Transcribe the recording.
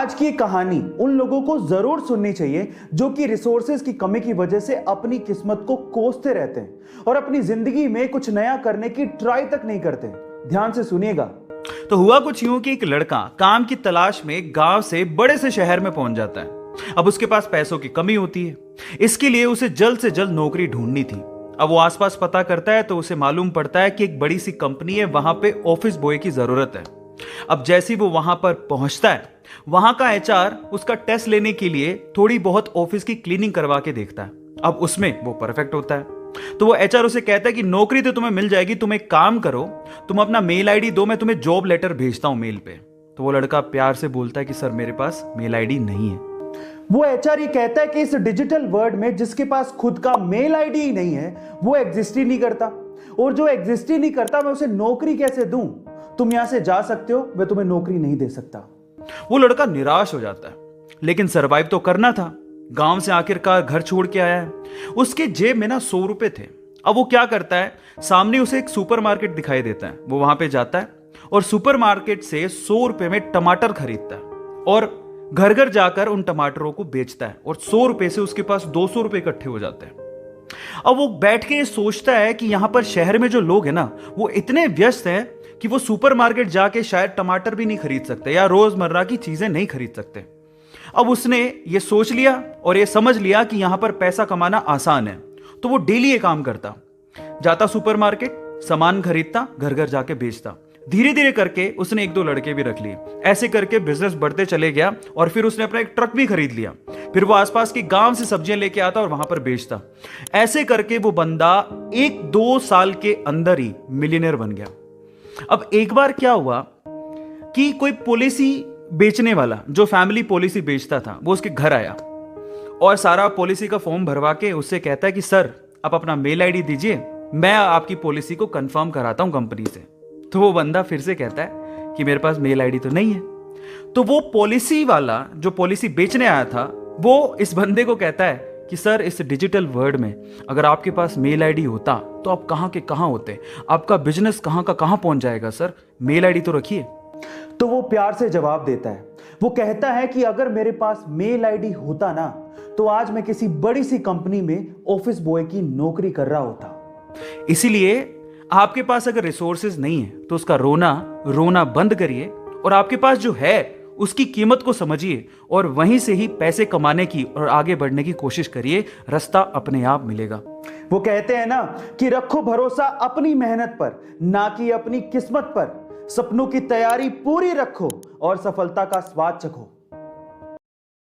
आज की कहानी उन लोगों को जरूर सुननी चाहिए जो कि रिसोर्सेज की कमी की वजह से अपनी किस्मत को कोसते रहते हैं और अपनी जिंदगी में कुछ नया करने की ट्राई तक नहीं करते। ध्यान से सुनिएगा। तो हुआ कुछ यूं कि एक लड़का काम की तलाश में गांव से बड़े से शहर में पहुंच जाता है। अब उसके पास पैसों की कमी होती है, इसके लिए उसे जल्द से जल्द नौकरी ढूंढनी थी। अब वो आसपास पता करता है तो उसे मालूम पड़ता है कि एक बड़ी सी कंपनी है, वहां पे ऑफिस बॉय की जरूरत है। अब जैसे ही वो वहां पर पहुंचता है, वहां का एचआर उसका टेस्ट लेने के लिए थोड़ी बहुत ऑफिस की क्लीनिंग करवा के देखता है। अब उसमें वो परफेक्ट होता है तो वो एचआर उसे कहता है कि नौकरी तो तुम्हें मिल जाएगी, तुम एक काम करो, तुम अपना मेल आईडी दो, मैं तुम्हें जॉब लेटर भेजता हूं मेल पे। तो वो लड़का प्यार से बोलता है कि सर मेरे पास मेल आईडी नहीं है। वो एचआर ये कहता है कि इस डिजिटल वर्ल्ड में जिसके पास खुद का मेल आईडी ही नहीं है वो एग्जिस्ट ही नहीं करता, और जो एग्जिस्ट ही नहीं करता मैं उसे नौकरी कैसे दूं? तुम यहां से जा सकते हो, मैं तुम्हें नौकरी नहीं दे सकता। वो लड़का निराश हो जाता है, लेकिन सरवाइव तो करना था। गांव से आखिरकार घर छोड़ के आया है, उसके जेब में ना 100 रुपए थे। अब वो क्या करता है, सामने उसे एक सुपरमार्केट दिखाई देता है, वो वहां पे जाता है और सुपरमार्केट से 100 रुपए में टमाटर खरीदता है और घर घर जाकर उन टमाटरों को बेचता है और 100 रुपए से उसके पास 200 रुपए इकट्ठे हो जाते हैं। अब वो बैठ के सोचता है कि यहां पर शहर में जो लोग हैं ना, वो इतने व्यस्त हैं कि वो सुपरमार्केट जाके शायद टमाटर भी नहीं खरीद सकते या रोजमर्रा की चीजें नहीं खरीद सकते। अब उसने ये सोच लिया और ये समझ लिया कि यहां पर पैसा कमाना आसान है, तो वो डेली ये काम करता, जाता सुपरमार्केट, सामान खरीदता, घर घर जाके बेचता। धीरे धीरे करके उसने 1-2 लड़के भी रख लिए। ऐसे करके बिजनेस बढ़ते चले गया और फिर उसने अपना एक ट्रक भी खरीद लिया। फिर वो आसपास के गांव से सब्जियां लेके आता और वहां पर बेचता। ऐसे करके वो बंदा 1-2 साल के अंदर ही मिलियनेयर बन गया। अब एक बार क्या हुआ कि कोई पॉलिसी बेचने वाला जो फैमिली पॉलिसी बेचता था, वो उसके घर आया और सारा पॉलिसी का फॉर्म भरवा के उससे कहता है कि सर आप अपना मेल आईडी दीजिए, मैं आपकी पॉलिसी को कंफर्म कराता हूं कंपनी से। तो वो बंदा फिर से कहता है कि मेरे पास मेल आईडी तो नहीं है। तो वो पॉलिसी वाला जो पॉलिसी बेचने आया था, वो इस बंदे को कहता है कि सर इस डिजिटल वर्ल्ड में अगर आपके पास मेल आईडी होता तो आप कहां के कहां होते, आपका बिजनेस कहां का कहां पहुंच जाएगा, सर मेल आईडी तो रखिए। तो वो प्यार से जवाब देता है, वो कहता है कि अगर मेरे पास मेल आईडी होता ना तो आज मैं किसी बड़ी सी कंपनी में ऑफिस बॉय की नौकरी कर रहा होता। इसीलिए आपके पास अगर रिसोर्सेज नहीं है तो उसका रोना बंद करिए और आपके पास जो है उसकी कीमत को समझिए और वहीं से ही पैसे कमाने की और आगे बढ़ने की कोशिश करिए, रास्ता अपने आप मिलेगा। वो कहते हैं ना कि रखो भरोसा अपनी मेहनत पर, ना कि अपनी किस्मत पर। सपनों की तैयारी पूरी रखो और सफलता का स्वाद चखो।